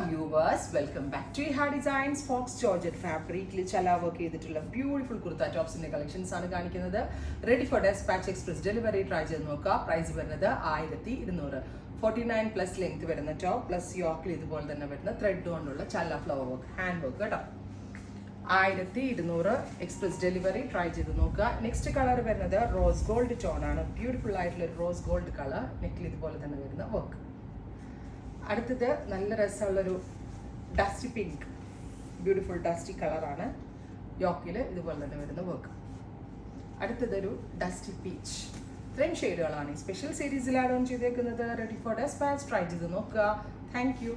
viewers, welcome back to Iha Designs Fox Georgette fabric chala work ചെയ്തിട്ടുള്ള beautiful kurta tops ന്റെ collections ആണ് കാണിക്കുന്നത്. Ready for dispatch express delivery try ചെയ്ത് നോക്കുക. Price വരുന്നത് 1200. 49 plus length വരുന്ന ടോപ്പ് പ്ലസ് യോക്കിൽ ഇതുപോലെ തന്നെ വരുന്ന ത്രെഡ് കൊണ്ടുള്ള ചല്ല ഫ്ലവർ വർക്ക് ഹാൻഡ് വർക്ക് കേട്ടോ. 1200 എക്സ്പ്രസ് ഡെലിവറി ട്രൈ ചെയ്ത് നോക്കുക. നെക്സ്റ്റ് കളർ വരുന്നത് റോസ് ഗോൾഡ് ടോൺ ആണ്. ബ്യൂട്ടിഫുൾ ആയിട്ടുള്ള റോസ് ഗോൾഡ് കളർ നെക്കിൽ ഇതുപോലെ തന്നെ വരുന്ന വർക്ക്. അടുത്തത് നല്ല രസമുള്ളൊരു ഡസ്റ്റി പിങ്ക്, ബ്യൂട്ടിഫുൾ ഡസ്റ്റി കളറാണ്. യോക്കിൽ ഇതുപോലെ തന്നെ വരുന്ന വർക്ക്. അടുത്തതൊരു ഡസ്റ്റി പീച്ച്. ഇത്രയും ഷെയ്ഡുകളാണ് ഈ സ്പെഷ്യൽ സീരീസിൽ ആഡ് ഓൺ ചെയ്തേക്കുന്നത്. റെഡി ഫോർ ഡെസ്പാച്ച് ട്രൈ ചെയ്ത് നോക്കുക. Thank you.